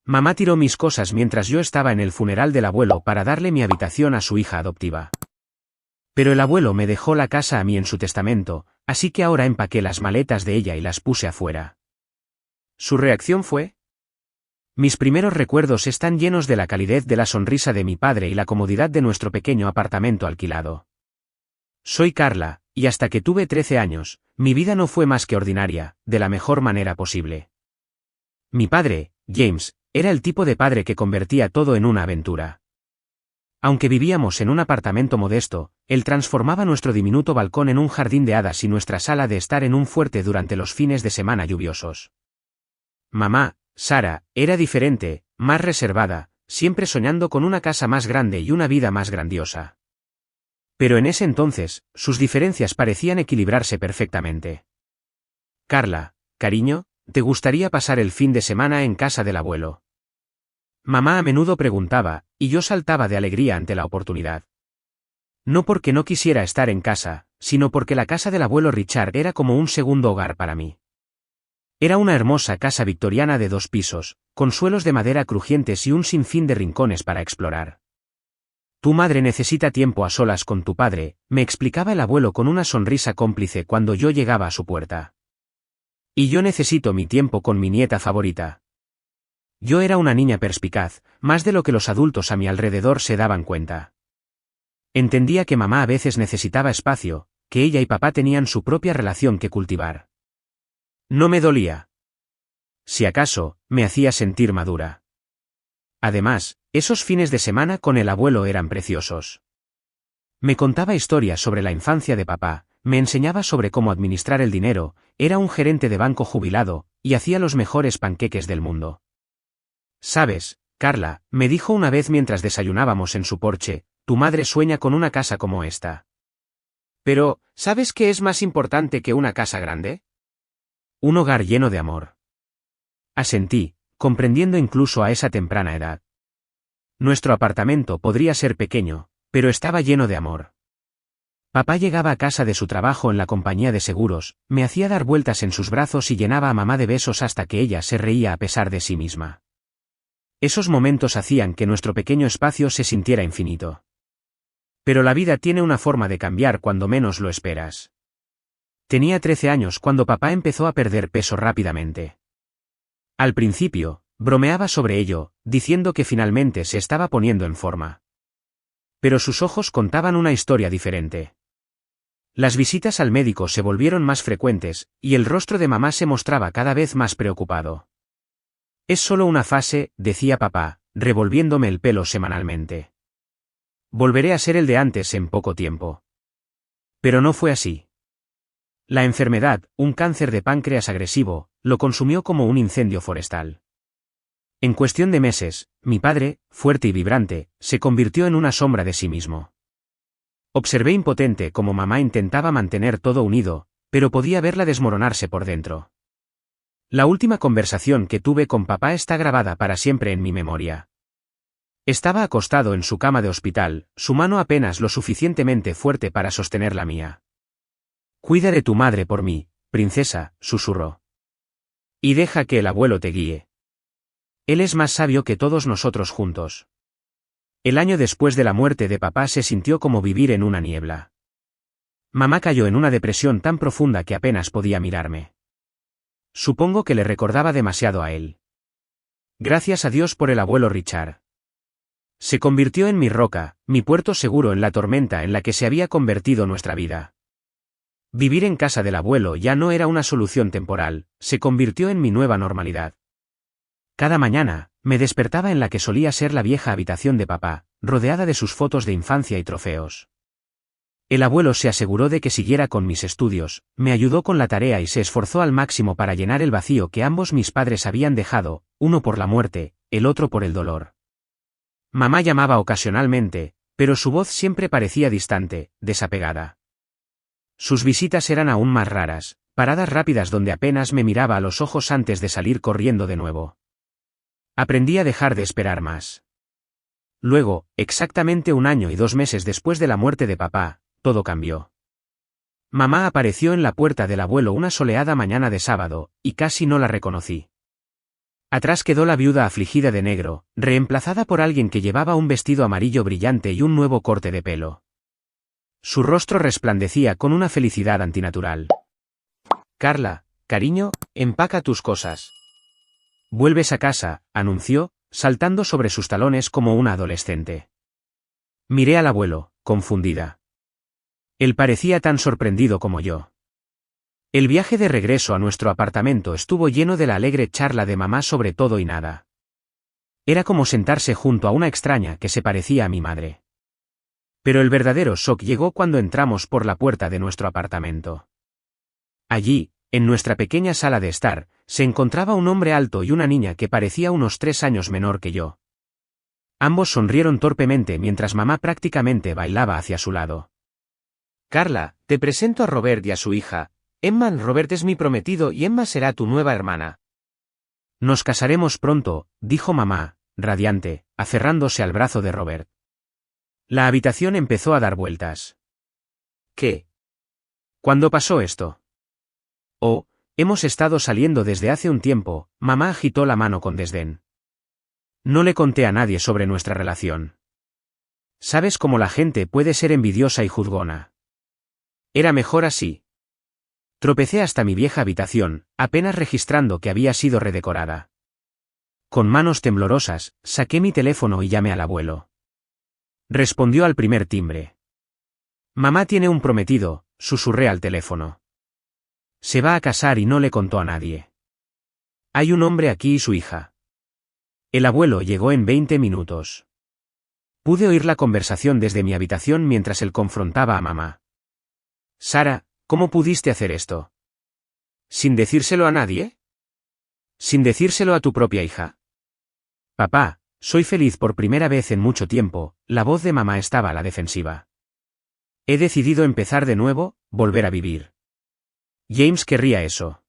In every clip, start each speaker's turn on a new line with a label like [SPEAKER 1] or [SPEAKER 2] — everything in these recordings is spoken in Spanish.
[SPEAKER 1] Mamá tiró mis cosas mientras yo estaba en el funeral del abuelo para darle mi habitación a su hija adoptiva. Pero el abuelo me dejó la casa a mí en su testamento, así que ahora empaqué las maletas de ella y las puse afuera. ¿Su reacción fue? Mis primeros recuerdos están llenos de la calidez de la sonrisa de mi padre y la comodidad de nuestro pequeño apartamento alquilado. Soy Carla, y hasta que tuve 13 años, mi vida no fue más que ordinaria, de la mejor manera posible. Mi padre, James, era el tipo de padre que convertía todo en una aventura. Aunque vivíamos en un apartamento modesto, él transformaba nuestro diminuto balcón en un jardín de hadas y nuestra sala de estar en un fuerte durante los fines de semana lluviosos. Mamá, Sara, era diferente, más reservada, siempre soñando con una casa más grande y una vida más grandiosa. Pero en ese entonces, sus diferencias parecían equilibrarse perfectamente. Carla, cariño, ¿te gustaría pasar el fin de semana en casa del abuelo? Mamá a menudo preguntaba, y yo saltaba de alegría ante la oportunidad. No porque no quisiera estar en casa, sino porque la casa del abuelo Richard era como un segundo hogar para mí. Era una hermosa casa victoriana de 2 pisos, con suelos de madera crujientes y un sinfín de rincones para explorar. Tu madre necesita tiempo a solas con tu padre, me explicaba el abuelo con una sonrisa cómplice cuando yo llegaba a su puerta. Y yo necesito mi tiempo con mi nieta favorita. Yo era una niña perspicaz, más de lo que los adultos a mi alrededor se daban cuenta. Entendía que mamá a veces necesitaba espacio, que ella y papá tenían su propia relación que cultivar. No me dolía. Si acaso, me hacía sentir madura. Además, esos fines de semana con el abuelo eran preciosos. Me contaba historias sobre la infancia de papá, me enseñaba sobre cómo administrar el dinero, era un gerente de banco jubilado, y hacía los mejores panqueques del mundo. ¿Sabes, Carla?, me dijo una vez mientras desayunábamos en su porche, tu madre sueña con una casa como esta. Pero, ¿sabes qué es más importante que una casa grande? Un hogar lleno de amor. Asentí, comprendiendo incluso a esa temprana edad. Nuestro apartamento podría ser pequeño, pero estaba lleno de amor. Papá llegaba a casa de su trabajo en la compañía de seguros, me hacía dar vueltas en sus brazos y llenaba a mamá de besos hasta que ella se reía a pesar de sí misma. Esos momentos hacían que nuestro pequeño espacio se sintiera infinito. Pero la vida tiene una forma de cambiar cuando menos lo esperas. Tenía 13 años cuando papá empezó a perder peso rápidamente. Al principio, bromeaba sobre ello, diciendo que finalmente se estaba poniendo en forma. Pero sus ojos contaban una historia diferente. Las visitas al médico se volvieron más frecuentes, y el rostro de mamá se mostraba cada vez más preocupado. Es solo una fase, decía papá, revolviéndome el pelo semanalmente. Volveré a ser el de antes en poco tiempo. Pero no fue así. La enfermedad, un cáncer de páncreas agresivo, lo consumió como un incendio forestal. En cuestión de meses, mi padre, fuerte y vibrante, se convirtió en una sombra de sí mismo. Observé impotente cómo mamá intentaba mantener todo unido, pero podía verla desmoronarse por dentro. La última conversación que tuve con papá está grabada para siempre en mi memoria. Estaba acostado en su cama de hospital, su mano apenas lo suficientemente fuerte para sostener la mía. Cuida de tu madre por mí, princesa, susurró. Y deja que el abuelo te guíe. Él es más sabio que todos nosotros juntos. El año después de la muerte de papá se sintió como vivir en una niebla. Mamá cayó en una depresión tan profunda que apenas podía mirarme. Supongo que le recordaba demasiado a él. Gracias a Dios por el abuelo Richard. Se convirtió en mi roca, mi puerto seguro en la tormenta en la que se había convertido nuestra vida. Vivir en casa del abuelo ya no era una solución temporal, se convirtió en mi nueva normalidad. Cada mañana, me despertaba en la que solía ser la vieja habitación de papá, rodeada de sus fotos de infancia y trofeos. El abuelo se aseguró de que siguiera con mis estudios, me ayudó con la tarea y se esforzó al máximo para llenar el vacío que ambos mis padres habían dejado, uno por la muerte, el otro por el dolor. Mamá llamaba ocasionalmente, pero su voz siempre parecía distante, desapegada. Sus visitas eran aún más raras, paradas rápidas donde apenas me miraba a los ojos antes de salir corriendo de nuevo. Aprendí a dejar de esperar más. Luego, exactamente 1 año y 2 meses después de la muerte de papá, todo cambió. Mamá apareció en la puerta del abuelo una soleada mañana de sábado, y casi no la reconocí. Atrás quedó la viuda afligida de negro, reemplazada por alguien que llevaba un vestido amarillo brillante y un nuevo corte de pelo. Su rostro resplandecía con una felicidad antinatural. Carla, cariño, empaca tus cosas. Vuelves a casa, anunció, saltando sobre sus talones como una adolescente. Miré al abuelo, confundida. Él parecía tan sorprendido como yo. El viaje de regreso a nuestro apartamento estuvo lleno de la alegre charla de mamá sobre todo y nada. Era como sentarse junto a una extraña que se parecía a mi madre. Pero el verdadero shock llegó cuando entramos por la puerta de nuestro apartamento. Allí, en nuestra pequeña sala de estar, se encontraba un hombre alto y una niña que parecía unos 3 años menor que yo. Ambos sonrieron torpemente mientras mamá prácticamente bailaba hacia su lado. Carla, te presento a Robert y a su hija. Emma. Robert es mi prometido y Emma será tu nueva hermana. Nos casaremos pronto, dijo mamá, radiante, aferrándose al brazo de Robert. La habitación empezó a dar vueltas. ¿Qué? ¿Cuándo pasó esto? Oh, hemos estado saliendo desde hace un tiempo, mamá agitó la mano con desdén. No le conté a nadie sobre nuestra relación. ¿Sabes cómo la gente puede ser envidiosa y juzgona? Era mejor así. Tropecé hasta mi vieja habitación, apenas registrando que había sido redecorada. Con manos temblorosas, saqué mi teléfono y llamé al abuelo. Respondió al primer timbre. Mamá tiene un prometido, susurré al teléfono. Se va a casar y no le contó a nadie. Hay un hombre aquí y su hija. El abuelo llegó en 20 minutos. Pude oír la conversación desde mi habitación mientras él confrontaba a mamá. Sara, ¿cómo pudiste hacer esto? ¿Sin decírselo a nadie? ¿Sin decírselo a tu propia hija? Papá, soy feliz por primera vez en mucho tiempo, la voz de mamá estaba a la defensiva. He decidido empezar de nuevo, volver a vivir. James querría eso.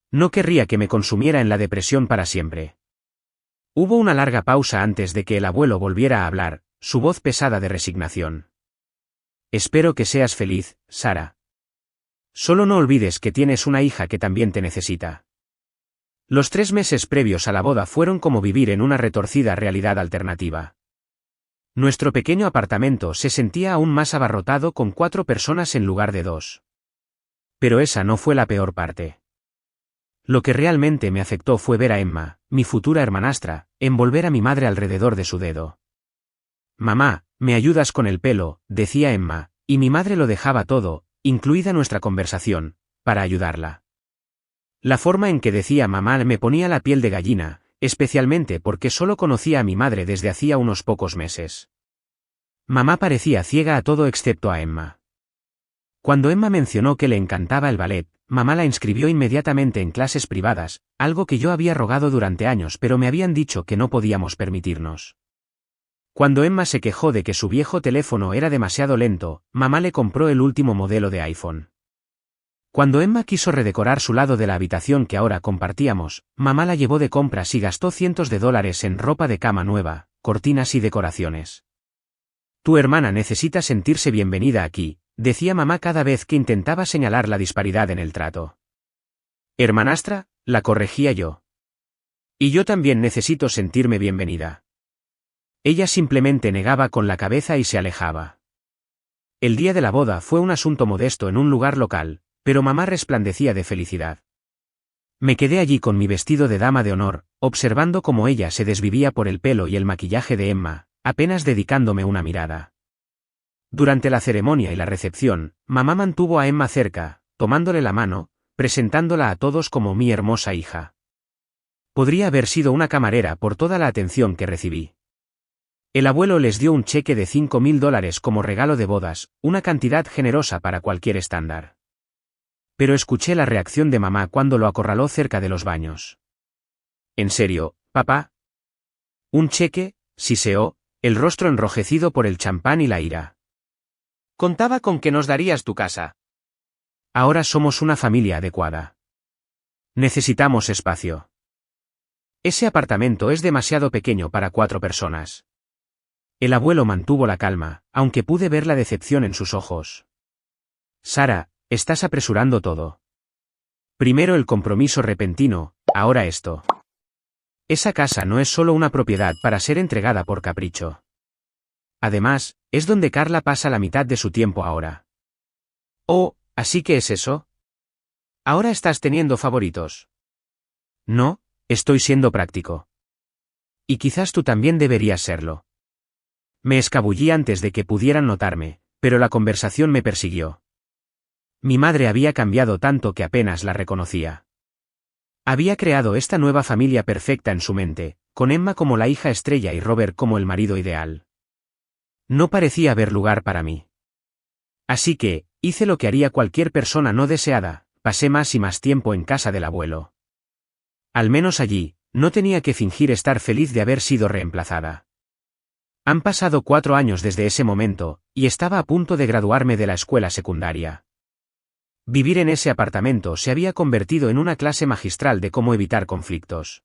[SPEAKER 1] No querría que me consumiera en la depresión para siempre. Hubo una larga pausa antes de que el abuelo volviera a hablar, su voz pesada de resignación. Espero que seas feliz, Sara. Solo no olvides que tienes una hija que también te necesita. Los 3 meses previos a la boda fueron como vivir en una retorcida realidad alternativa. Nuestro pequeño apartamento se sentía aún más abarrotado con 4 personas en lugar de 2. Pero esa no fue la peor parte. Lo que realmente me afectó fue ver a Emma, mi futura hermanastra, envolver a mi madre alrededor de su dedo. Mamá, ¿me ayudas con el pelo?, decía Emma, y mi madre lo dejaba todo, incluida nuestra conversación, para ayudarla. La forma en que decía mamá me ponía la piel de gallina, especialmente porque solo conocía a mi madre desde hacía unos pocos meses. Mamá parecía ciega a todo excepto a Emma. Cuando Emma mencionó que le encantaba el ballet, mamá la inscribió inmediatamente en clases privadas, algo que yo había rogado durante años pero me habían dicho que no podíamos permitirnos. Cuando Emma se quejó de que su viejo teléfono era demasiado lento, mamá le compró el último modelo de iPhone. Cuando Emma quiso redecorar su lado de la habitación que ahora compartíamos, mamá la llevó de compras y gastó cientos de dólares en ropa de cama nueva, cortinas y decoraciones. Tu hermana necesita sentirse bienvenida aquí, decía mamá cada vez que intentaba señalar la disparidad en el trato. Hermanastra, la corregía yo. Y yo también necesito sentirme bienvenida. Ella simplemente negaba con la cabeza y se alejaba. El día de la boda fue un asunto modesto en un lugar local, pero mamá resplandecía de felicidad. Me quedé allí con mi vestido de dama de honor, observando cómo ella se desvivía por el pelo y el maquillaje de Emma, apenas dedicándome una mirada. Durante la ceremonia y la recepción, mamá mantuvo a Emma cerca, tomándole la mano, presentándola a todos como mi hermosa hija. Podría haber sido una camarera por toda la atención que recibí. El abuelo les dio un cheque de $5,000 como regalo de bodas, una cantidad generosa para cualquier estándar. Pero escuché la reacción de mamá cuando lo acorraló cerca de los baños. ¿En serio, papá? ¿Un cheque?, siseó, el rostro enrojecido por el champán y la ira. Contaba con que nos darías tu casa. Ahora somos una familia adecuada. Necesitamos espacio. Ese apartamento es demasiado pequeño para 4 personas. El abuelo mantuvo la calma, aunque pude ver la decepción en sus ojos. Sara, estás apresurando todo. Primero el compromiso repentino, ahora esto. Esa casa no es solo una propiedad para ser entregada por capricho. Además, es donde Carla pasa la mitad de su tiempo ahora. Oh, ¿así que es eso? ¿Ahora estás teniendo favoritos? No, estoy siendo práctico. Y quizás tú también deberías serlo. Me escabullí antes de que pudieran notarme, pero la conversación me persiguió. Mi madre había cambiado tanto que apenas la reconocía. Había creado esta nueva familia perfecta en su mente, con Emma como la hija estrella y Robert como el marido ideal. No parecía haber lugar para mí. Así que, hice lo que haría cualquier persona no deseada, pasé más y más tiempo en casa del abuelo. Al menos allí, no tenía que fingir estar feliz de haber sido reemplazada. Han pasado 4 años desde ese momento, y estaba a punto de graduarme de la escuela secundaria. Vivir en ese apartamento se había convertido en una clase magistral de cómo evitar conflictos.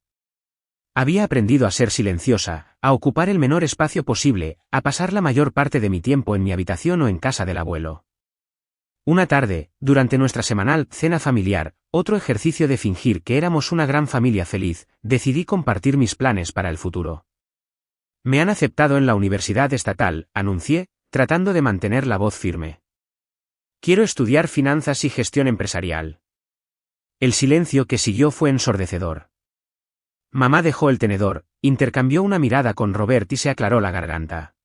[SPEAKER 1] Había aprendido a ser silenciosa, a ocupar el menor espacio posible, a pasar la mayor parte de mi tiempo en mi habitación o en casa del abuelo. Una tarde, durante nuestra semanal cena familiar, otro ejercicio de fingir que éramos una gran familia feliz, decidí compartir mis planes para el futuro. Me han aceptado en la universidad estatal, anuncié, tratando de mantener la voz firme. Quiero estudiar finanzas y gestión empresarial. El silencio que siguió fue ensordecedor. Mamá dejó el tenedor, intercambió una mirada con Robert y se aclaró la garganta.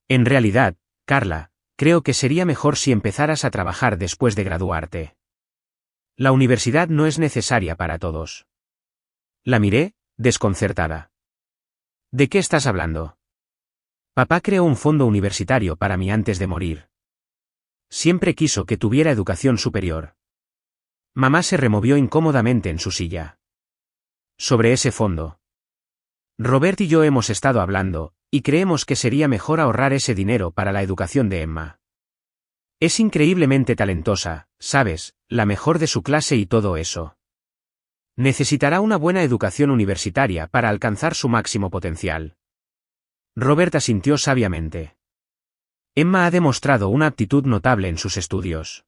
[SPEAKER 1] En realidad, Carla, creo que sería mejor si empezaras a trabajar después de graduarte. La universidad no es necesaria para todos. La miré, desconcertada. ¿De qué estás hablando? Papá creó un fondo universitario para mí antes de morir. Siempre quiso que tuviera educación superior. Mamá se removió incómodamente en su silla. Sobre ese fondo. Robert y yo hemos estado hablando, y creemos que sería mejor ahorrar ese dinero para la educación de Emma. Es increíblemente talentosa, ¿sabes?, la mejor de su clase y todo eso. Necesitará una buena educación universitaria para alcanzar su máximo potencial. Robert asintió sabiamente. Emma ha demostrado una aptitud notable en sus estudios.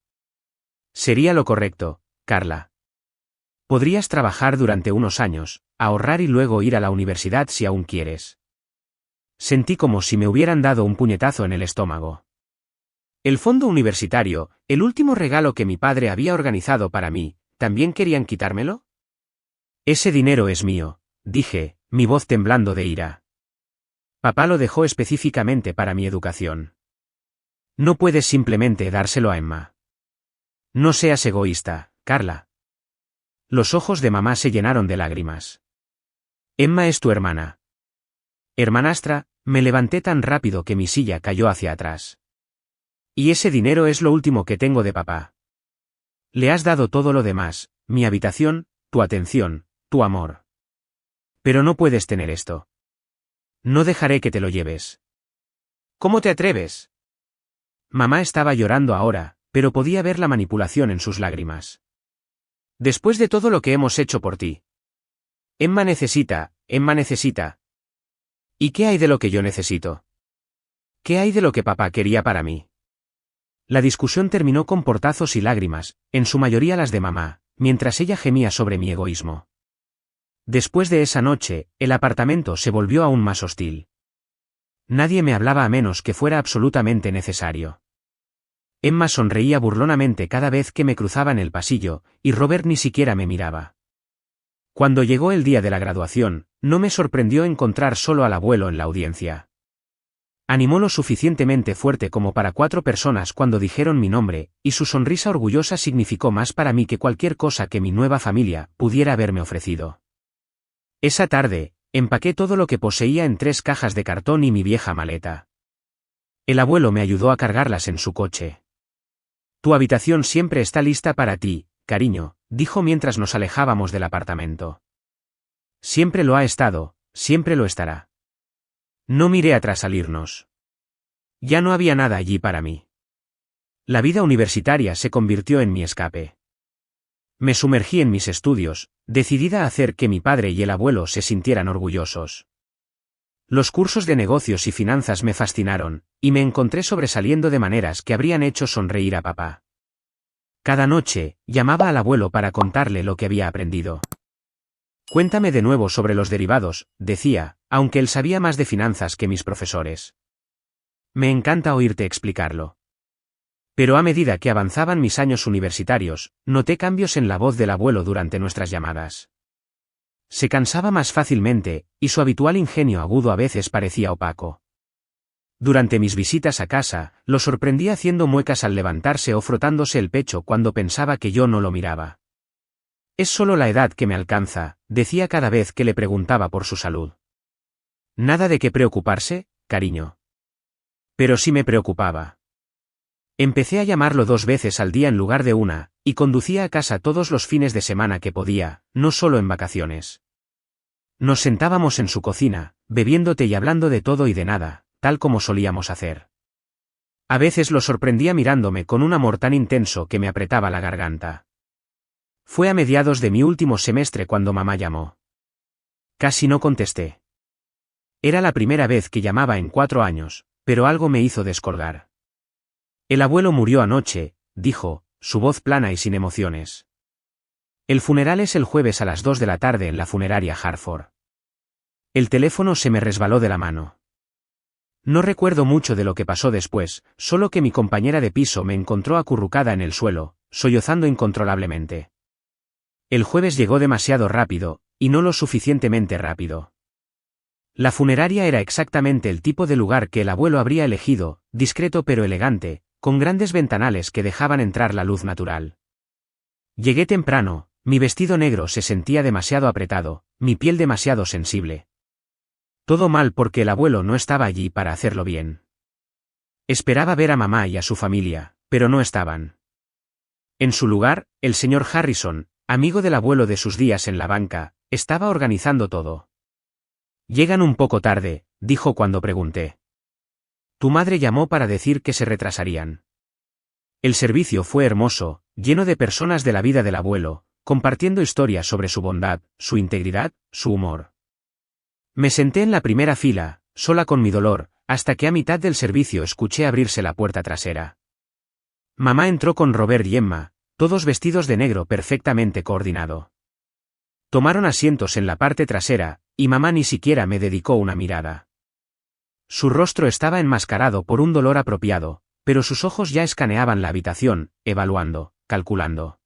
[SPEAKER 1] Sería lo correcto, Carla. Podrías trabajar durante unos años, ahorrar y luego ir a la universidad si aún quieres. Sentí como si me hubieran dado un puñetazo en el estómago. El fondo universitario, el último regalo que mi padre había organizado para mí, ¿también querían quitármelo? Ese dinero es mío, dije, mi voz temblando de ira. Papá lo dejó específicamente para mi educación. No puedes simplemente dárselo a Emma. No seas egoísta, Carla. Los ojos de mamá se llenaron de lágrimas. Emma es tu hermana. Hermanastra, me levanté tan rápido que mi silla cayó hacia atrás. Y ese dinero es lo último que tengo de papá. Le has dado todo lo demás, mi habitación, tu atención, tu amor. Pero no puedes tener esto. No dejaré que te lo lleves. ¿Cómo te atreves? Mamá estaba llorando ahora, pero podía ver la manipulación en sus lágrimas. Después de todo lo que hemos hecho por ti. Emma necesita. ¿Y qué hay de lo que yo necesito? ¿Qué hay de lo que papá quería para mí? La discusión terminó con portazos y lágrimas, en su mayoría las de mamá, mientras ella gemía sobre mi egoísmo. Después de esa noche, el apartamento se volvió aún más hostil. Nadie me hablaba a menos que fuera absolutamente necesario. Emma sonreía burlonamente cada vez que me cruzaba en el pasillo, y Robert ni siquiera me miraba. Cuando llegó el día de la graduación, no me sorprendió encontrar solo al abuelo en la audiencia. Animó lo suficientemente fuerte como para 4 personas cuando dijeron mi nombre, y su sonrisa orgullosa significó más para mí que cualquier cosa que mi nueva familia pudiera haberme ofrecido. Esa tarde, empaqué todo lo que poseía en 3 cajas de cartón y mi vieja maleta. El abuelo me ayudó a cargarlas en su coche. Tu habitación siempre está lista para ti, cariño, dijo mientras nos alejábamos del apartamento. Siempre lo ha estado, siempre lo estará. No miré atrás al irnos. Ya no había nada allí para mí. La vida universitaria se convirtió en mi escape. Me sumergí en mis estudios, decidida a hacer que mi padre y el abuelo se sintieran orgullosos. Los cursos de negocios y finanzas me fascinaron, y me encontré sobresaliendo de maneras que habrían hecho sonreír a papá. Cada noche, llamaba al abuelo para contarle lo que había aprendido. Cuéntame de nuevo sobre los derivados, decía, aunque él sabía más de finanzas que mis profesores. Me encanta oírte explicarlo. Pero a medida que avanzaban mis años universitarios, noté cambios en la voz del abuelo durante nuestras llamadas. Se cansaba más fácilmente, y su habitual ingenio agudo a veces parecía opaco. Durante mis visitas a casa, lo sorprendía haciendo muecas al levantarse o frotándose el pecho cuando pensaba que yo no lo miraba. Es solo la edad que me alcanza, decía cada vez que le preguntaba por su salud. Nada de qué preocuparse, cariño. Pero sí me preocupaba. Empecé a llamarlo 2 veces al día en lugar de una, y conducía a casa todos los fines de semana que podía, no solo en vacaciones. Nos sentábamos en su cocina, bebiendo té y hablando de todo y de nada, tal como solíamos hacer. A veces lo sorprendía mirándome con un amor tan intenso que me apretaba la garganta. Fue a mediados de mi último semestre cuando mamá llamó. Casi no contesté. Era la primera vez que llamaba en 4 años, pero algo me hizo descolgar. El abuelo murió anoche, dijo, su voz plana y sin emociones. El funeral es el jueves a las 2 de la tarde en la funeraria Hartford. El teléfono se me resbaló de la mano. No recuerdo mucho de lo que pasó después, solo que mi compañera de piso me encontró acurrucada en el suelo, sollozando incontrolablemente. El jueves llegó demasiado rápido, y no lo suficientemente rápido. La funeraria era exactamente el tipo de lugar que el abuelo habría elegido, discreto pero elegante, con grandes ventanales que dejaban entrar la luz natural. Llegué temprano, mi vestido negro se sentía demasiado apretado, mi piel demasiado sensible. Todo mal porque el abuelo no estaba allí para hacerlo bien. Esperaba ver a mamá y a su familia, pero no estaban. En su lugar, el señor Harrison, amigo del abuelo de sus días en la banca, estaba organizando todo. Llegan un poco tarde, dijo cuando pregunté. Tu madre llamó para decir que se retrasarían. El servicio fue hermoso, lleno de personas de la vida del abuelo, compartiendo historias sobre su bondad, su integridad, su humor. Me senté en la primera fila, sola con mi dolor, hasta que a mitad del servicio escuché abrirse la puerta trasera. Mamá entró con Robert y Emma, todos vestidos de negro perfectamente coordinado. Tomaron asientos en la parte trasera, y mamá ni siquiera me dedicó una mirada. Su rostro estaba enmascarado por un dolor apropiado, pero sus ojos ya escaneaban la habitación, evaluando, calculando.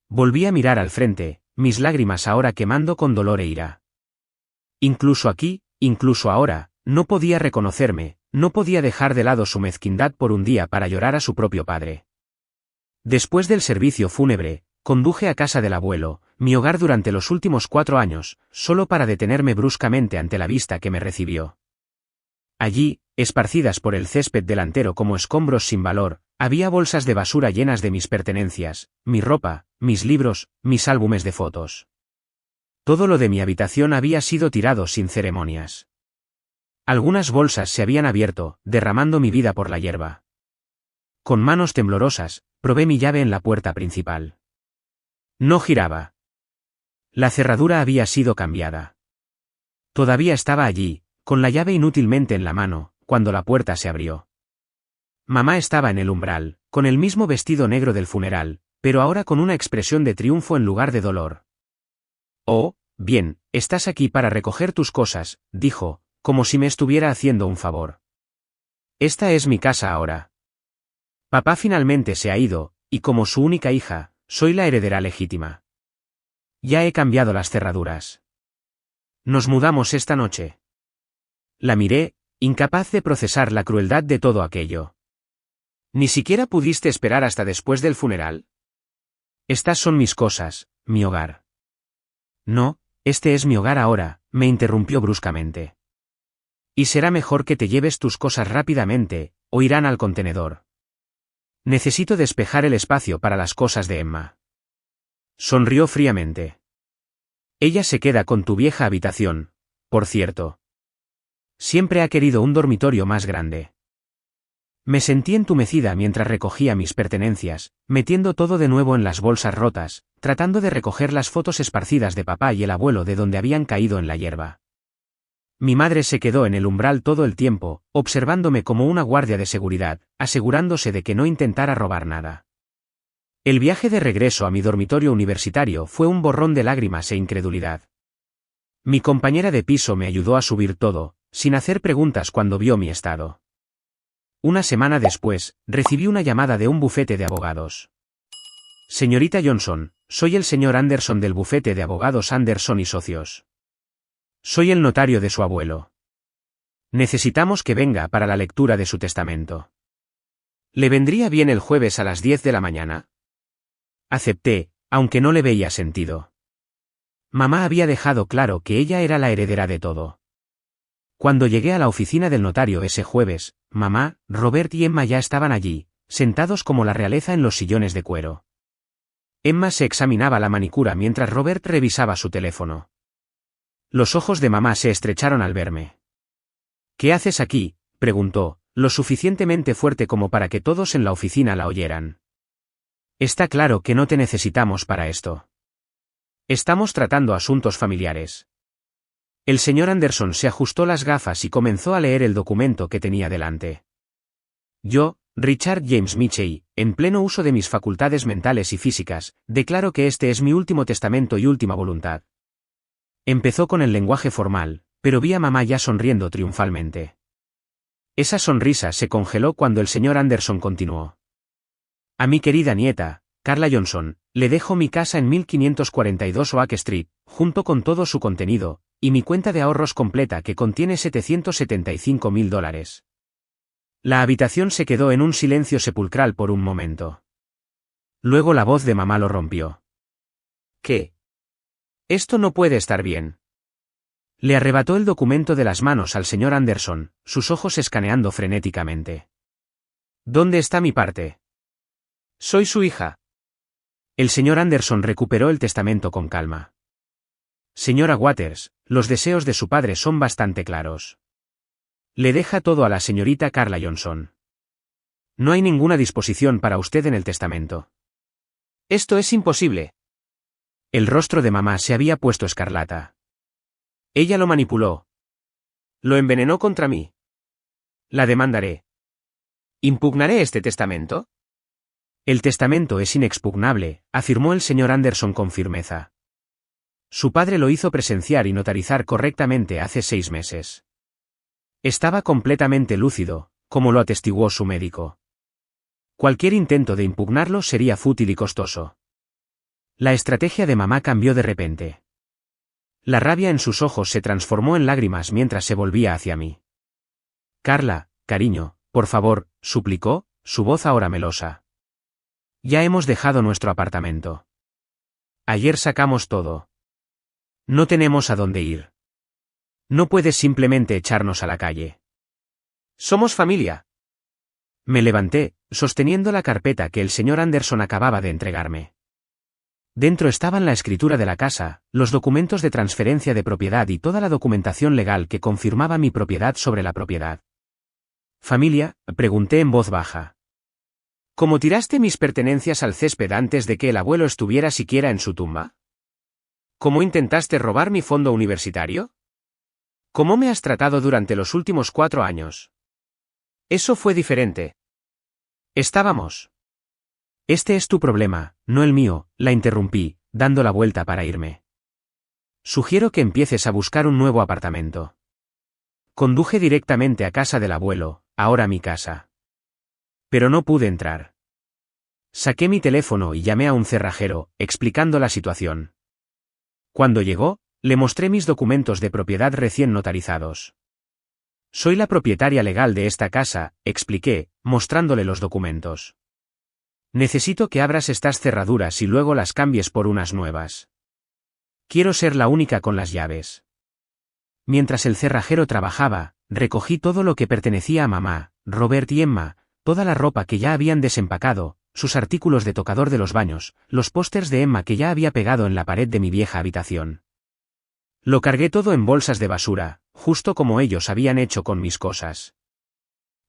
[SPEAKER 1] Volví a mirar al frente, mis lágrimas ahora quemando con dolor e ira. Incluso aquí, incluso ahora, no podía reconocerme, no podía dejar de lado su mezquindad por un día para llorar a su propio padre. Después del servicio fúnebre, conduje a casa del abuelo, mi hogar durante los últimos 4 años, solo para detenerme bruscamente ante la vista que me recibió. Allí, esparcidas por el césped delantero como escombros sin valor, había bolsas de basura llenas de mis pertenencias, mi ropa, mis libros, mis álbumes de fotos. Todo lo de mi habitación había sido tirado sin ceremonias. Algunas bolsas se habían abierto, derramando mi vida por la hierba. Con manos temblorosas, probé mi llave en la puerta principal. No giraba. La cerradura había sido cambiada. Todavía estaba allí, con la llave inútilmente en la mano, cuando la puerta se abrió. Mamá estaba en el umbral, con el mismo vestido negro del funeral, pero ahora con una expresión de triunfo en lugar de dolor. Oh, bien, estás aquí para recoger tus cosas, dijo, como si me estuviera haciendo un favor. Esta es mi casa ahora. Papá finalmente se ha ido, y como su única hija, soy la heredera legítima. Ya he cambiado las cerraduras. Nos mudamos esta noche. La miré, incapaz de procesar la crueldad de todo aquello. ¿Ni siquiera pudiste esperar hasta después del funeral? Estas son mis cosas, mi hogar. No, este es mi hogar ahora, me interrumpió bruscamente. Y será mejor que te lleves tus cosas rápidamente, o irán al contenedor. Necesito despejar el espacio para las cosas de Emma. Sonrió fríamente. Ella se queda con tu vieja habitación, por cierto. Siempre ha querido un dormitorio más grande. Me sentí entumecida mientras recogía mis pertenencias, metiendo todo de nuevo en las bolsas rotas, tratando de recoger las fotos esparcidas de papá y el abuelo de donde habían caído en la hierba. Mi madre se quedó en el umbral todo el tiempo, observándome como una guardia de seguridad, asegurándose de que no intentara robar nada. El viaje de regreso a mi dormitorio universitario fue un borrón de lágrimas e incredulidad. Mi compañera de piso me ayudó a subir todo, sin hacer preguntas cuando vio mi estado. Una semana después, recibí una llamada de un bufete de abogados. Señorita Johnson, soy el señor Anderson del bufete de abogados Anderson y Socios. Soy el notario de su abuelo. Necesitamos que venga para la lectura de su testamento. ¿Le vendría bien el jueves a las 10 de la mañana? Acepté, aunque no le veía sentido. Mamá había dejado claro que ella era la heredera de todo. Cuando llegué a la oficina del notario ese jueves, mamá, Robert y Emma ya estaban allí, sentados como la realeza en los sillones de cuero. Emma se examinaba la manicura mientras Robert revisaba su teléfono. Los ojos de mamá se estrecharon al verme. ¿Qué haces aquí?, preguntó, lo suficientemente fuerte como para que todos en la oficina la oyeran. Está claro que no te necesitamos para esto. Estamos tratando asuntos familiares. El señor Anderson se ajustó las gafas y comenzó a leer el documento que tenía delante. Yo, Richard James Mitchell, en pleno uso de mis facultades mentales y físicas, declaro que este es mi último testamento y última voluntad. Empezó con el lenguaje formal, pero vi a mamá ya sonriendo triunfalmente. Esa sonrisa se congeló cuando el señor Anderson continuó. A mi querida nieta, Carla Johnson, le dejo mi casa en 1542 Oak Street, junto con todo su contenido, y mi cuenta de ahorros completa que contiene $775,000. La habitación se quedó en un silencio sepulcral por un momento. Luego la voz de mamá lo rompió. ¿Qué? Esto no puede estar bien. Le arrebató el documento de las manos al señor Anderson, sus ojos escaneando frenéticamente. ¿Dónde está mi parte? Soy su hija. El señor Anderson recuperó el testamento con calma. Señora Waters, los deseos de su padre son bastante claros. Le deja todo a la señorita Carla Johnson. No hay ninguna disposición para usted en el testamento. Esto es imposible. El rostro de mamá se había puesto escarlata. Ella lo manipuló. Lo envenenó contra mí. La demandaré. ¿Impugnaré este testamento? El testamento es inexpugnable, afirmó el señor Anderson con firmeza. Su padre lo hizo presenciar y notarizar correctamente hace 6 meses. Estaba completamente lúcido, como lo atestiguó su médico. Cualquier intento de impugnarlo sería fútil y costoso. La estrategia de mamá cambió de repente. La rabia en sus ojos se transformó en lágrimas mientras se volvía hacia mí. Carla, cariño, por favor, suplicó, su voz ahora melosa. Ya hemos dejado nuestro apartamento. Ayer sacamos todo. No tenemos a dónde ir. No puedes simplemente echarnos a la calle. Somos familia. Me levanté, sosteniendo la carpeta que el señor Anderson acababa de entregarme. Dentro estaban la escritura de la casa, los documentos de transferencia de propiedad y toda la documentación legal que confirmaba mi propiedad sobre la propiedad. ¿Familia?, pregunté en voz baja. ¿Cómo tiraste mis pertenencias al césped antes de que el abuelo estuviera siquiera en su tumba? ¿Cómo intentaste robar mi fondo universitario? ¿Cómo me has tratado durante los últimos 4 años? Eso fue diferente. Estábamos. Este es tu problema, no el mío, la interrumpí, dando la vuelta para irme. Sugiero que empieces a buscar un nuevo apartamento. Conduje directamente a casa del abuelo, ahora mi casa. Pero no pude entrar. Saqué mi teléfono y llamé a un cerrajero, explicando la situación. Cuando llegó, le mostré mis documentos de propiedad recién notarizados. Soy la propietaria legal de esta casa, expliqué, mostrándole los documentos. Necesito que abras estas cerraduras y luego las cambies por unas nuevas. Quiero ser la única con las llaves. Mientras el cerrajero trabajaba, recogí todo lo que pertenecía a mamá, Robert y Emma, toda la ropa que ya habían desempacado, sus artículos de tocador de los baños, los pósters de Emma que ya había pegado en la pared de mi vieja habitación. Lo cargué todo en bolsas de basura, justo como ellos habían hecho con mis cosas.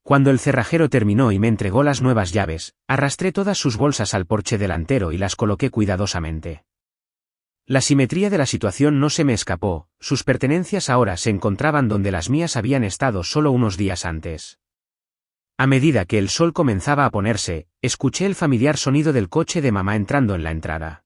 [SPEAKER 1] Cuando el cerrajero terminó y me entregó las nuevas llaves, arrastré todas sus bolsas al porche delantero y las coloqué cuidadosamente. La simetría de la situación no se me escapó, sus pertenencias ahora se encontraban donde las mías habían estado solo unos días antes. A medida que el sol comenzaba a ponerse, escuché el familiar sonido del coche de mamá entrando en la entrada.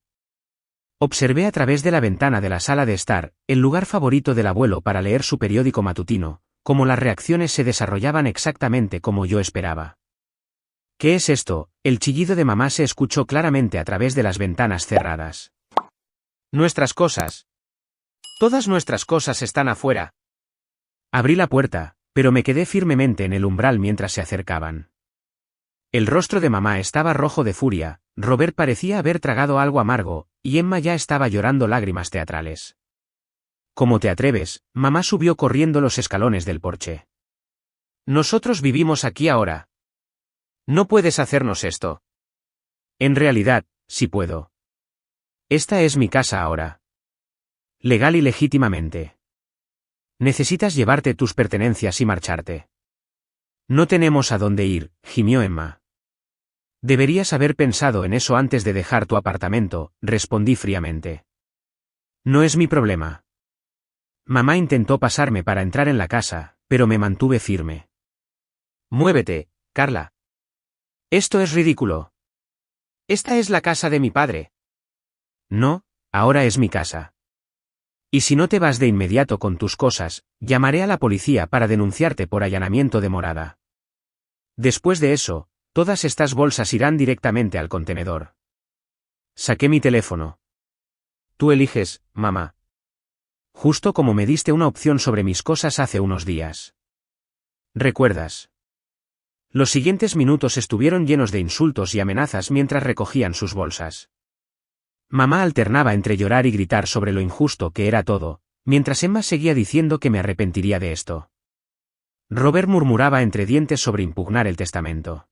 [SPEAKER 1] Observé a través de la ventana de la sala de estar, el lugar favorito del abuelo para leer su periódico matutino, cómo las reacciones se desarrollaban exactamente como yo esperaba. ¿Qué es esto? El chillido de mamá se escuchó claramente a través de las ventanas cerradas. Nuestras cosas. Todas nuestras cosas están afuera. Abrí la puerta, pero me quedé firmemente en el umbral mientras se acercaban. El rostro de mamá estaba rojo de furia, Robert parecía haber tragado algo amargo, y Emma ya estaba llorando lágrimas teatrales. ¿Cómo te atreves? Mamá subió corriendo los escalones del porche. Nosotros vivimos aquí ahora. No puedes hacernos esto. En realidad, sí puedo. Esta es mi casa ahora. Legal y legítimamente. Necesitas llevarte tus pertenencias y marcharte. No tenemos a dónde ir, gimió Emma. Deberías haber pensado en eso antes de dejar tu apartamento, respondí fríamente. No es mi problema. Mamá intentó pasarme para entrar en la casa, pero me mantuve firme. Muévete, Carla. Esto es ridículo. Esta es la casa de mi padre. No, ahora es mi casa. Y si no te vas de inmediato con tus cosas, llamaré a la policía para denunciarte por allanamiento de morada. Después de eso, todas estas bolsas irán directamente al contenedor. Saqué mi teléfono. Tú eliges, mamá. Justo como me diste una opción sobre mis cosas hace unos días. ¿Recuerdas? Los siguientes minutos estuvieron llenos de insultos y amenazas mientras recogían sus bolsas. Mamá alternaba entre llorar y gritar sobre lo injusto que era todo, mientras Emma seguía diciendo que me arrepentiría de esto. Robert murmuraba entre dientes sobre impugnar el testamento.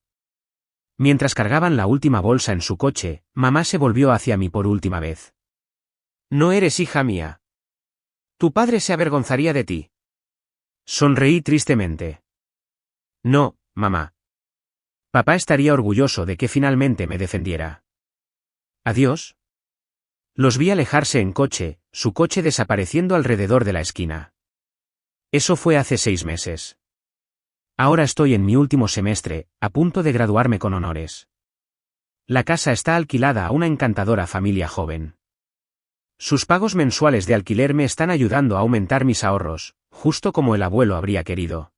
[SPEAKER 1] Mientras cargaban la última bolsa en su coche, mamá se volvió hacia mí por última vez. No eres hija mía. Tu padre se avergonzaría de ti. Sonreí tristemente. No, mamá. Papá estaría orgulloso de que finalmente me defendiera. Adiós. Los vi alejarse en coche, su coche desapareciendo alrededor de la esquina. Eso fue hace 6 meses. Ahora estoy en mi último semestre, a punto de graduarme con honores. La casa está alquilada a una encantadora familia joven. Sus pagos mensuales de alquiler me están ayudando a aumentar mis ahorros, justo como el abuelo habría querido.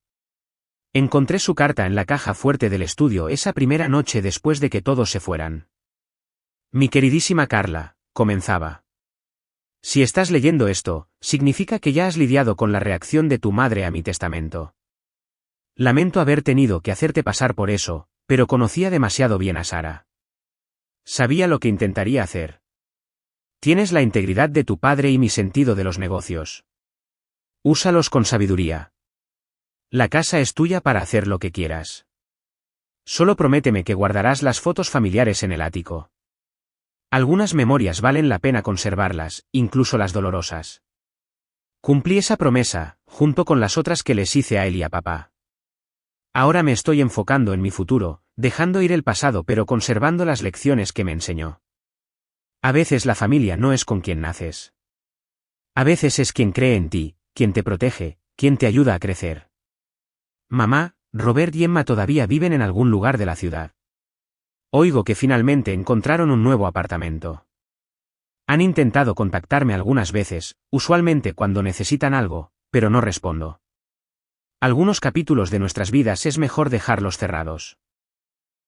[SPEAKER 1] Encontré su carta en la caja fuerte del estudio esa primera noche después de que todos se fueran. Mi queridísima Carla, comenzaba. Si estás leyendo esto, significa que ya has lidiado con la reacción de tu madre a mi testamento. Lamento haber tenido que hacerte pasar por eso, pero conocía demasiado bien a Sara. Sabía lo que intentaría hacer. Tienes la integridad de tu padre y mi sentido de los negocios. Úsalos con sabiduría. La casa es tuya para hacer lo que quieras. Solo prométeme que guardarás las fotos familiares en el ático. Algunas memorias valen la pena conservarlas, incluso las dolorosas. Cumplí esa promesa, junto con las otras que les hice a él y a papá. Ahora me estoy enfocando en mi futuro, dejando ir el pasado pero conservando las lecciones que me enseñó. A veces la familia no es con quien naces. A veces es quien cree en ti, quien te protege, quien te ayuda a crecer. Mamá, Robert y Emma todavía viven en algún lugar de la ciudad. Oigo que finalmente encontraron un nuevo apartamento. Han intentado contactarme algunas veces, usualmente cuando necesitan algo, pero no respondo. Algunos capítulos de nuestras vidas es mejor dejarlos cerrados.